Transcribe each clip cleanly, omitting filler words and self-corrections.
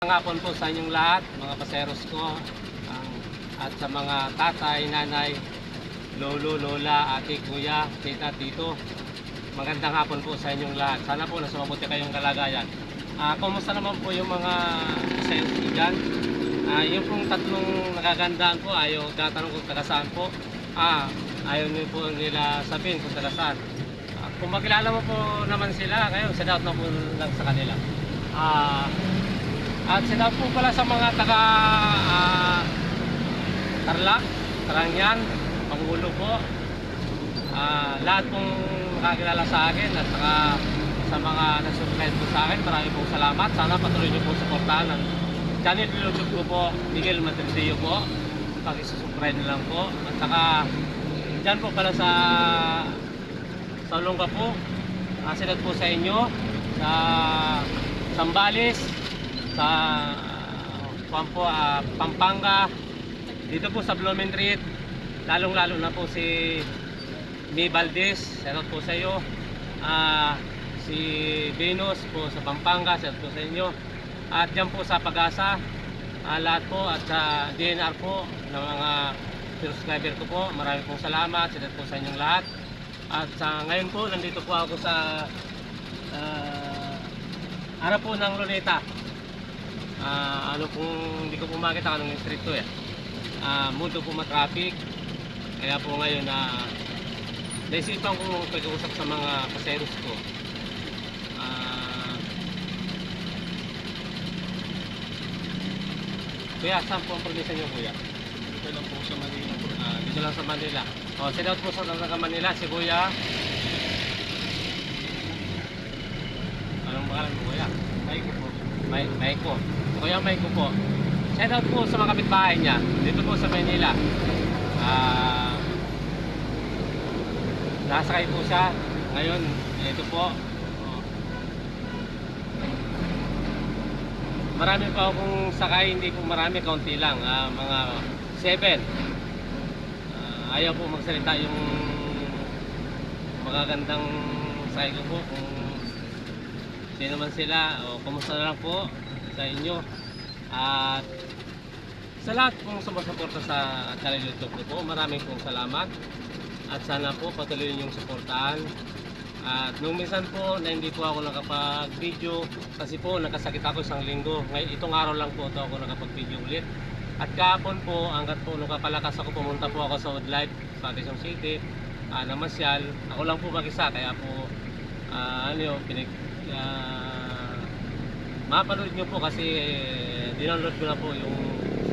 Hapon po sa inyong lahat, mga paseros ko, at sa mga tatay, nanay, lolo, lola, ate, kuya, tita, tito. Magandang hapon po sa inyong lahat. Sana po nasa mabuti kayong kalagayan. Kumusta naman po yung mga paseros ko dyan? Yung pong tatlong nakagandaan po, ayaw tatanong kung taga saan po. Ayaw nyo po nila sabihin kung taga saan. Kung makilala mo po naman sila, kayo, shout out na po lang sa kanila. At sila po pala sa mga taga Tarlac, Tarangyan, Pangulo po. Lahat pong nakakilala sa akin at saka sa mga nag-subscribe po sa akin, marami pong salamat. Sana patuloy niyo po suportahan ang channel YouTube ko po, Miguel Madridillo po. Pag-subscribe na lang po. At saka dyan po pala sa Olonga po, silat po sa inyo, sa Zambales, sa Pampanga, dito po sa Blumentritt, lalong-lalo na po si Mi Valdez, shout po sa iyo. Si Venus po sa Pampanga, shout po sa inyo. At dyan po sa Pag-asa, lahat po, at sa DNR po ng mga subscriber ko po, marami pong salamat, shout po sa inyong lahat. At ngayon po, nandito po ako sa harap po ng Luneta. Ano kung hindi ko po makita anong street to eh. Mundo po matraffic. Kaya po ngayon naisipan ko pag-uusap sa mga paseros ko. Kuya, saan po ang probinsya niyo, kuya? Dito lang po sa Manila po. Dito lang sa Manila. Shout out po sa taga Manila, si kuya. Anong pangalan mo, kuya? Maiko po. Maiko. Kuya Maiko po. Shout out po sa mga kapitbahay niya dito po sa Manila. Nasakay po siya. Ngayon, ito po. Marami pa akong sakay, hindi po marami, kaunti lang. Mga 7. Ayaw po magsalita yung magagandang sakay ko po. Kung sino man sila, o kumusta na lang po sa inyo. At sa lahat pong sumusuporta sa channel YouTube ko po, maraming pong salamat. At sana po patuloy niyong suportahan. At nung minsan po na hindi po ako nakapag-video kasi po nakasakit ako isang linggo. Ngayon, itong araw lang po ito ako nakapag-video ulit. At kahapon po, hanggat po nung kapalakas ako, pumunta po ako sa Woodlife sa Quezon City, namasyal. Ako lang po mag-isa, kaya po mapanood nyo po kasi dinownload ko na po yung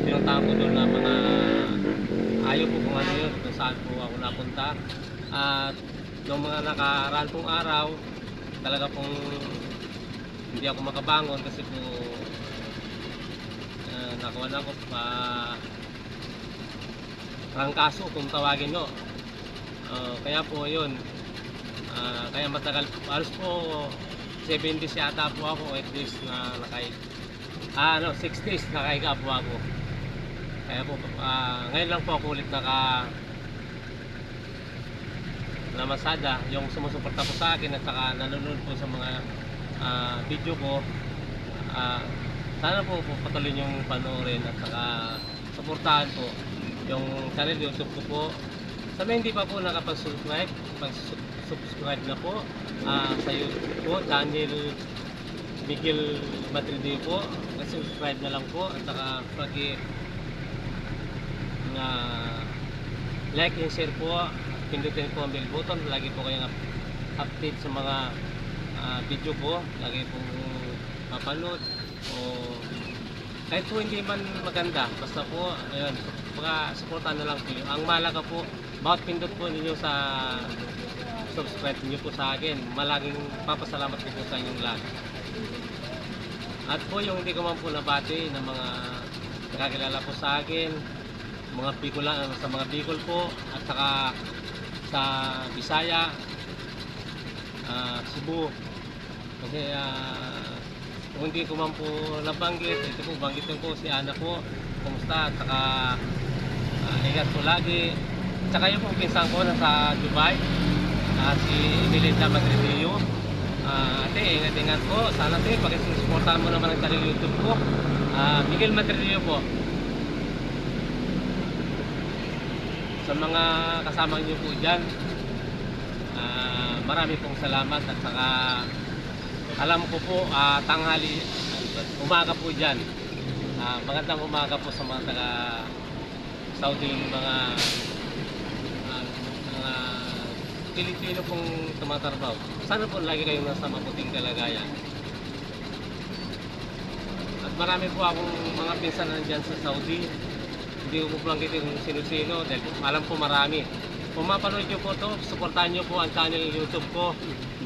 pinuntahan ko doon na mga ayaw po kung ano yun, kung saan po ako napunta. At noong mga nakaraan pong araw, talaga pong hindi ako makabangon kasi po nakuha na ako trangkaso kung tawagin nyo. Kaya po yun, kaya matagal, halos po 70s yata po ako, 8 days na 6 days nakahiga po ako. Kaya po ngayon lang po ako ulit namasada, yung sumusuporta po sa akin at saka nanonood po sa mga video ko. Sana po patuloy yung panoorin at saka suportahan po yung channel YouTube ko po. Sa mga hindi pa po nakapag-subscribe, subscribe na po sa YouTube po, channel Miguel Madridillo po. Subscribe na lang po at saka like and share po. Pindutin po ang bell button, lagi po kayong update sa mga video ko, lagi po mapanood o kahit po hindi man maganda, basta po ayun, supportan na lang po. Ang malaga po, bawat pindot po ninyo sa subscribe niyo po sa akin, malaging papasalamat po sa inyong lahat. At po yung hindi ko man po nabati ng mga nakakilala po sa akin, mga Bicolan, sa mga Bicol po at saka sa Bisaya, Cebu. Kasi kung hindi ko man po nabanggit, ito po, banggitin ko si Ana po, kumusta, at saka ingat po lagi. At saka yung pong pinsan ko nasa Dubai, si Melinda Madridillo. Ate, ingat-ingat po. Sana ate, pakisuportahan mo naman ang channel YouTube ko. Miguel Madrillo po. Sa mga kasama niyo po dyan, marami pong salamat at saka alam ko po tanghali, umaga po dyan. Magandang umaga po sa mga taga Saudi, mga Pilipino pong tumatrabaho. Sana po lagi kayong nasa mabuting kalagayan. At marami po akong mga pinsan na nandyan sa Saudi. Hindi ko po banggitin kung sino-sino dahil alam ko marami. Kung mapanood nyo po ito, supportahan nyo po ang channel YouTube ko,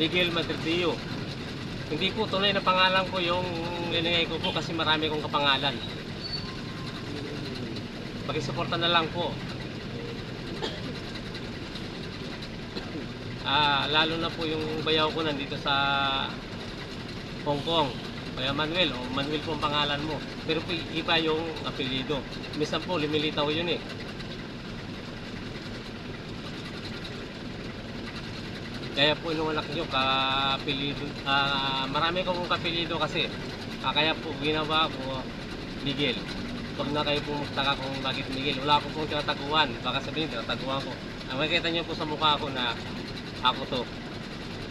Miguel Madrillo. Hindi po tunay na pangalan ko yung linigay ko po kasi marami kong kapangalan. Pakisuporta na lang po. Lalo na po yung bayaw ko nandito sa Hong Kong. Kaya Manuel, Manuel po ang pangalan mo. Pero po iba yung apelido. Minsan po lumilitaw yun eh. Kaya po nung anak nyo, kapilido, marami kong kapilido kasi. Kaya po ginawa ko Miguel. Huwag na kayo po magtaka kung bakit Miguel. Wala ko pong tinataguan. Baka sabihin, tinataguan ko. Makikita nyo po sa mukha ko na ako to.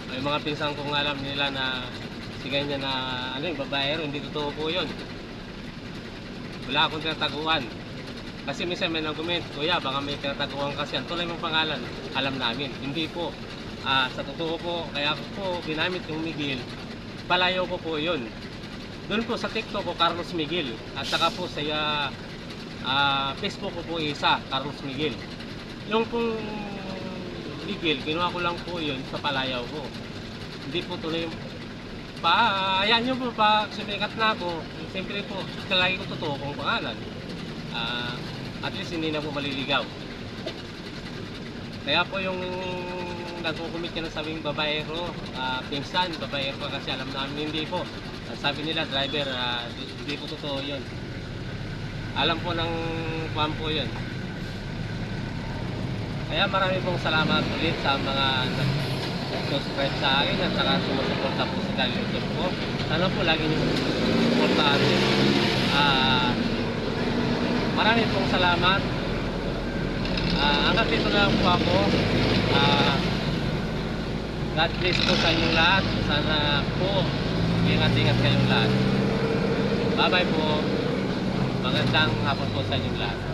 May mga pinsan kong alam nila na si ganyan na ano yung babaero, hindi totoo po yun. Wala akong tinataguan. Kasi minsan may nag-comment, kuya baka may tinataguan kasi ang tulay mong pangalan, alam namin. Hindi po. Sa totoo po, kaya ako po ginamit yung Miguel, palayo ko po yun. Doon po sa TikTok ko, Carlos Miguel. At saka po sa Facebook ko po isa, Carlos Miguel. Yung pong Miguel, ginawa ko lang po yun sa palayaw ko. Hindi po tuloy yung ayan nyo po, pa sumikat na ako. Siyempre po, lagi ko totoo kong pangalan. At least hindi na po maliligaw. Kaya po yung nagkukumit ka na sabing babaero, pinsan, babaero pa kasi alam namin hindi po. Sabi nila, driver, hindi po totoo yun. Alam po ng kuwan po yun. Kaya marami pong salamat ulit sa mga nag-subscribe sa akin at saka sumusuporta po sa YouTube ko. Sana po lagi niyo suportahan. Marami pong salamat. Hanggang dito na lang po ako. God bless po sa inyong lahat. Sana po ingat-ingat kayong lahat. Bye bye po. Magandang hapon po sa inyong lahat.